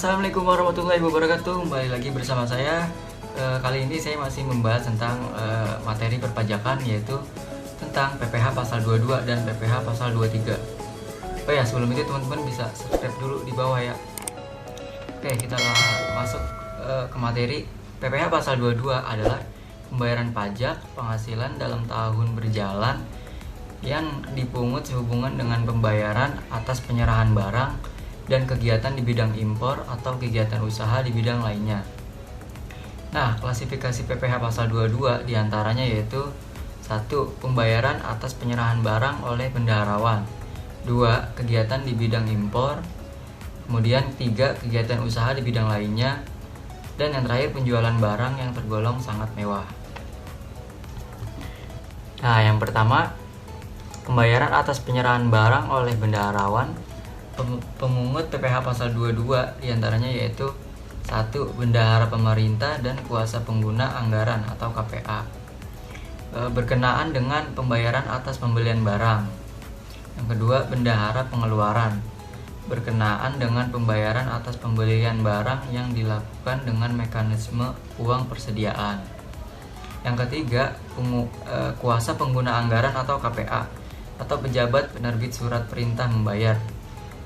Assalamualaikum warahmatullahi wabarakatuh. Kembali lagi bersama saya. Kali ini saya masih membahas tentang materi perpajakan, yaitu tentang PPh pasal 22 dan PPh pasal 23. Oh ya, sebelum itu teman-teman bisa subscribe dulu di bawah ya. Oke, kita masuk ke materi. PPh pasal 22 adalah pembayaran pajak penghasilan dalam tahun berjalan yang dipungut sehubungan dengan pembayaran atas penyerahan barang dan kegiatan di bidang impor atau kegiatan usaha di bidang lainnya. Nah, klasifikasi PPh pasal 22 diantaranya yaitu 1. Pembayaran atas penyerahan barang oleh bendaharawan. 2. Kegiatan di bidang impor. Kemudian 3. Kegiatan usaha di bidang lainnya. Dan yang terakhir, penjualan barang yang tergolong sangat mewah. Nah, yang pertama, pembayaran atas penyerahan barang oleh bendaharawan. Pemungut PPh pasal 22 diantaranya yaitu 1. Bendahara pemerintah dan kuasa pengguna anggaran atau KPA, berkenaan dengan pembayaran atas pembelian barang. Yang kedua, bendahara pengeluaran, berkenaan dengan pembayaran atas pembelian barang yang dilakukan dengan mekanisme uang persediaan. Yang ketiga, kuasa pengguna anggaran atau KPA, atau pejabat penerbit surat perintah membayar,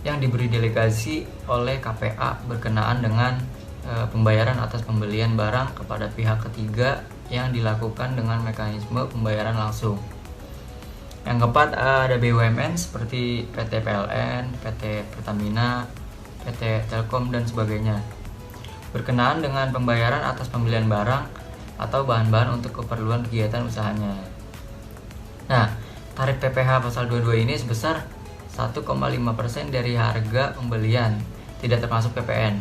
yang diberi delegasi oleh KPA berkenaan dengan pembayaran atas pembelian barang kepada pihak ketiga yang dilakukan dengan mekanisme pembayaran langsung. Yang keempat, ada BUMN seperti PT PLN, PT Pertamina, PT Telkom, dan sebagainya, berkenaan dengan pembayaran atas pembelian barang atau bahan-bahan untuk keperluan kegiatan usahanya. Nah, tarif PPh pasal 22 ini sebesar 1,5% dari harga pembelian, tidak termasuk PPN.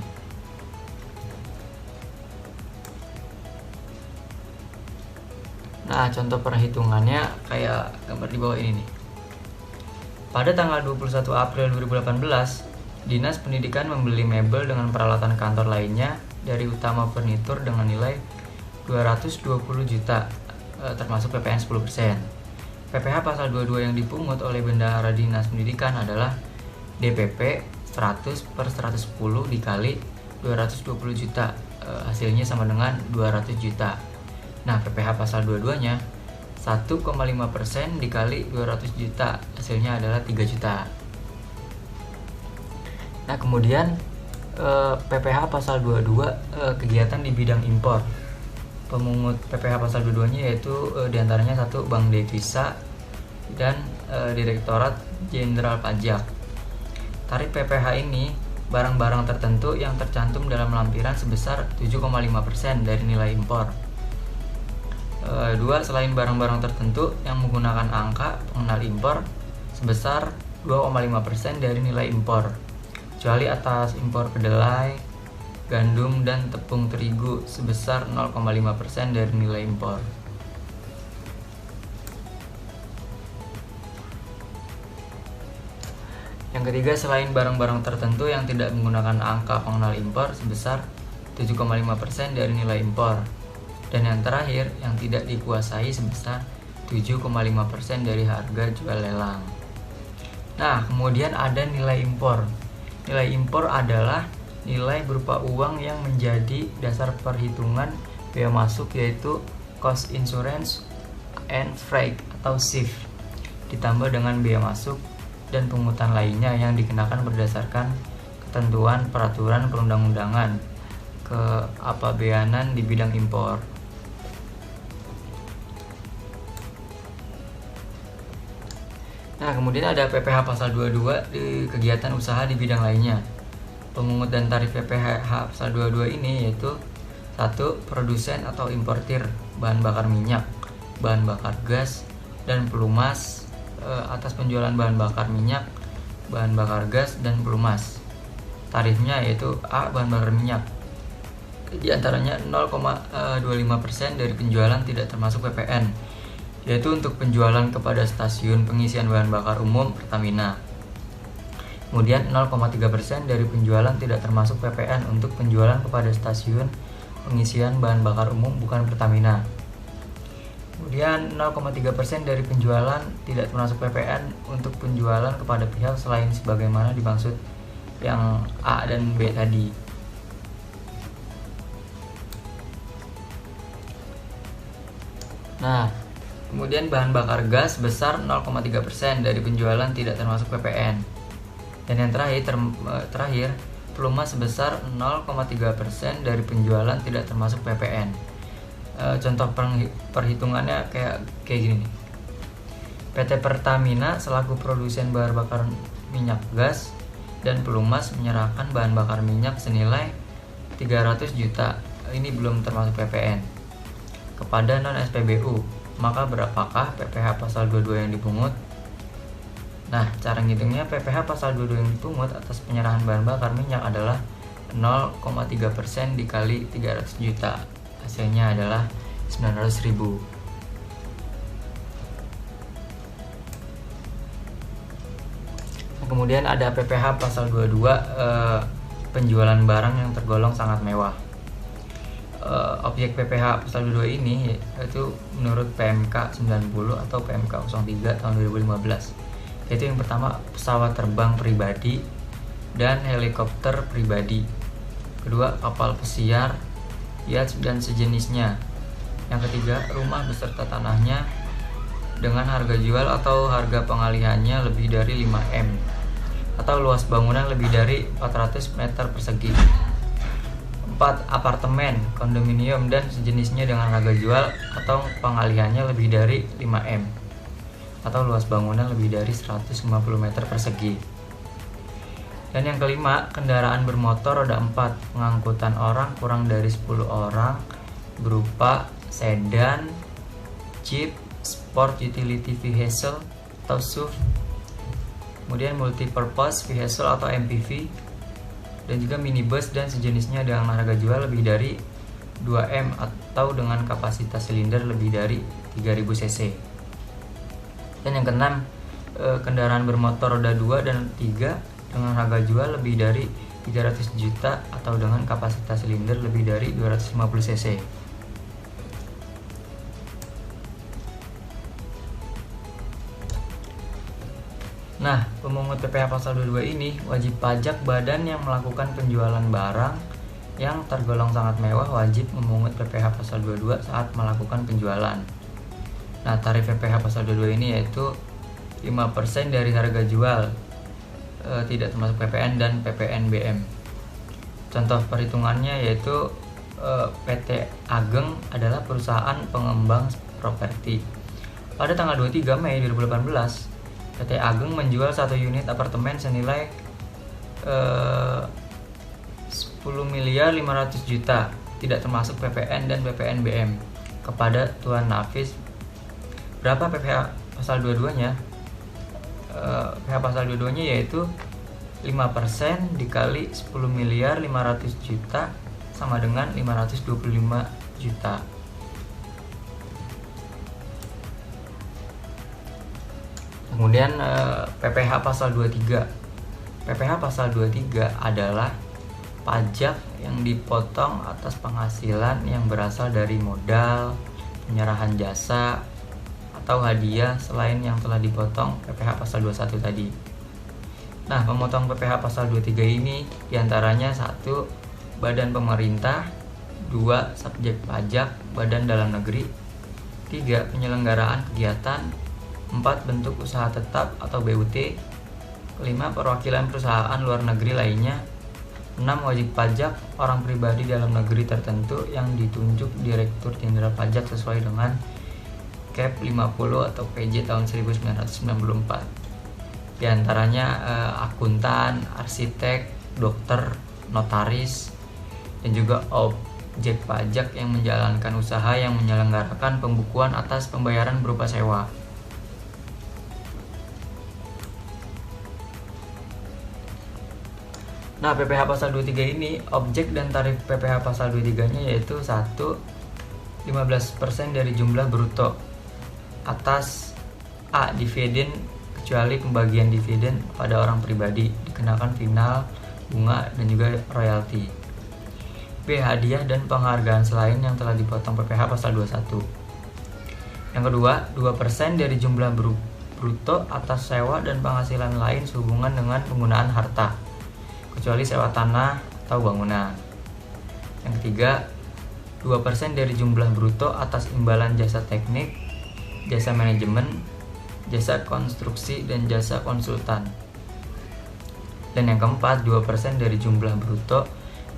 Nah, contoh perhitungannya kayak gambar di bawah ini nih. Pada tanggal 21 April 2018, Dinas Pendidikan membeli mebel dengan peralatan kantor lainnya dari Utama Furnitur dengan nilai 220 juta, termasuk PPN 10%. PPh pasal 22 yang dipungut oleh bendahara Dinas Pendidikan adalah DPP 100 per 110 dikali 220 juta, hasilnya sama dengan 200 juta. Nah, PPh pasal 22-nya 1,5% dikali 200 juta, hasilnya adalah 3 juta. Nah, kemudian PPh pasal 22 kegiatan di bidang impor. Pemungut PPh pasal 22-nya yaitu diantaranya 1. Bank Devisa dan Direktorat Jenderal Pajak. Tarif PPh ini barang-barang tertentu yang tercantum dalam lampiran sebesar 7,5% dari nilai impor. 2. Selain barang-barang tertentu yang menggunakan angka pengenal impor sebesar 2,5% dari nilai impor, kecuali atas impor kedelai, gandum, dan tepung terigu sebesar 0,5% dari nilai impor. Yang ketiga, selain barang-barang tertentu yang tidak menggunakan angka pengenal impor sebesar 7,5% dari nilai impor. Dan yang terakhir, yang tidak dikuasai sebesar 7,5% dari harga jual lelang. Nah, kemudian ada nilai impor. Nilai impor adalah nilai berupa uang yang menjadi dasar perhitungan bea masuk, yaitu cost insurance and freight atau CIF, ditambah dengan bea masuk dan pungutan lainnya yang dikenakan berdasarkan ketentuan peraturan perundang-undangan keapabeanan di bidang impor. Nah, kemudian ada PPh pasal 22 di kegiatan usaha di bidang lainnya. Pemungut dan tarif PPh pasal 22 ini yaitu 1. Produsen atau importir bahan bakar minyak, bahan bakar gas, dan pelumas atas penjualan bahan bakar minyak, bahan bakar gas, dan pelumas. Tarifnya yaitu A. Bahan bakar minyak, di antaranya 0,25% dari penjualan tidak termasuk PPN, yaitu untuk penjualan kepada stasiun pengisian bahan bakar umum Pertamina. Kemudian 0,3% dari penjualan tidak termasuk PPN untuk penjualan kepada stasiun pengisian bahan bakar umum bukan Pertamina. Kemudian 0,3% dari penjualan tidak termasuk PPN untuk penjualan kepada pihak selain sebagaimana dimaksud yang A dan B tadi. Nah, kemudian bahan bakar gas sebesar 0,3% dari penjualan tidak termasuk PPN. Dan yang terakhir, pelumas sebesar 0,3% dari penjualan tidak termasuk PPN. Contoh perhitungannya kayak gini nih. PT Pertamina selaku produsen bahan bakar minyak gas dan pelumas menyerahkan bahan bakar minyak senilai 300 juta, ini belum termasuk PPN, kepada non-SPBU. Maka berapakah PPh pasal 22 yang dipungut? Nah, cara ngitungnya PPh pasal 22 yang dipungut atas penyerahan bahan bakar minyak adalah 0,3% dikali 300 juta. Hasilnya adalah 900.000. Kemudian ada PPh pasal 22, penjualan barang yang tergolong sangat mewah. Objek PPh pasal 22 ini yaitu menurut PMK 90 atau PMK 03 tahun 2015. Yaitu yang pertama, pesawat terbang pribadi dan helikopter pribadi. Kedua, kapal pesiar, yacht dan sejenisnya. Yang ketiga, rumah beserta tanahnya dengan harga jual atau harga pengalihannya lebih dari 5M atau luas bangunan lebih dari 400 meter persegi. 4. Apartemen, kondominium dan sejenisnya dengan harga jual atau pengalihannya lebih dari 5M atau luas bangunan lebih dari 150 meter persegi. Dan yang kelima, kendaraan bermotor roda 4 pengangkutan orang kurang dari 10 orang berupa sedan, jeep, sport utility vehicle atau SUV, kemudian multipurpose vehicle atau MPV, dan juga minibus dan sejenisnya dengan harga jual lebih dari 2M atau dengan kapasitas silinder lebih dari 3000 cc. Dan yang keenam, kendaraan bermotor roda 2 dan 3 dengan harga jual lebih dari 300 juta atau dengan kapasitas silinder lebih dari 250 cc. Nah, pemungut PPh pasal 22 ini wajib pajak badan yang melakukan penjualan barang yang tergolong sangat mewah wajib memungut PPh pasal 22 saat melakukan penjualan. Nah, tarif PPh pasal 22 ini yaitu 5% dari harga jual, tidak termasuk PPN dan PPNBM. Contoh perhitungannya yaitu PT Ageng adalah perusahaan pengembang properti. Pada tanggal 23 Mei 2018, PT Ageng menjual 1 unit apartemen senilai 10.500.000.000 tidak termasuk PPN dan PPNBM kepada Tuan Nafis. Berapa PPh pasal 22-nya? PPh pasal 22-nya yaitu 5% dikali 10.500.000.000 sama dengan 525 juta. Kemudian PPh pasal 23. PPh pasal 23 adalah pajak yang dipotong atas penghasilan yang berasal dari modal, penyerahan jasa, atau hadiah selain yang telah dipotong PPh pasal 21 tadi. Nah, pemotong PPh pasal 23 ini diantaranya 1. Badan pemerintah, 2. Subjek pajak, badan dalam negeri, 3. Penyelenggaraan kegiatan, 4. Bentuk usaha tetap atau BUT, 5. Perwakilan perusahaan luar negeri lainnya, 6. Wajib pajak orang pribadi dalam negeri tertentu yang ditunjuk Direktur Jenderal Pajak sesuai dengan Cap 50 atau PJ tahun 1994. Di antaranya akuntan, arsitek, dokter, notaris, dan juga objek pajak yang menjalankan usaha yang menyelenggarakan pembukuan atas pembayaran berupa sewa. Nah, PPh pasal 23 ini objek dan tarif PPh pasal 23-nya yaitu 1. 15% dari jumlah bruto atas A. Dividen kecuali pembagian dividen pada orang pribadi dikenakan final, bunga, dan juga royalti. B. Hadiah dan penghargaan selain yang telah dipotong PPh pasal 21. Yang kedua, 2% dari jumlah bruto atas sewa dan penghasilan lain sehubungan dengan penggunaan harta kecuali sewa tanah atau bangunan. Yang ketiga, 2% dari jumlah bruto atas imbalan jasa teknik, jasa manajemen, jasa konstruksi, dan jasa konsultan. Dan yang keempat, 2% dari jumlah bruto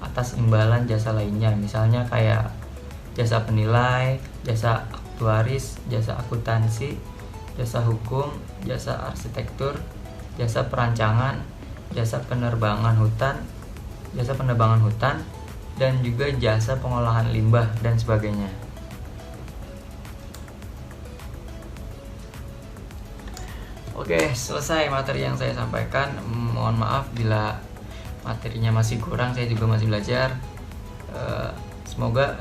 atas imbalan jasa lainnya, misalnya kayak jasa penilai, jasa aktuaris, jasa akuntansi, jasa hukum, jasa arsitektur, jasa perancangan, jasa penerbangan hutan, dan juga jasa pengolahan limbah dan sebagainya. Oke, selesai materi yang saya sampaikan. Mohon maaf bila materinya masih kurang, saya juga masih belajar. Semoga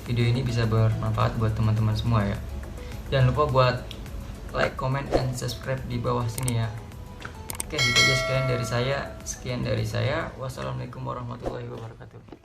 video ini bisa bermanfaat buat teman-teman semua ya. Jangan lupa buat like, comment, dan subscribe di bawah sini ya. Oke, itu aja sekian dari saya. Wassalamualaikum warahmatullahi wabarakatuh.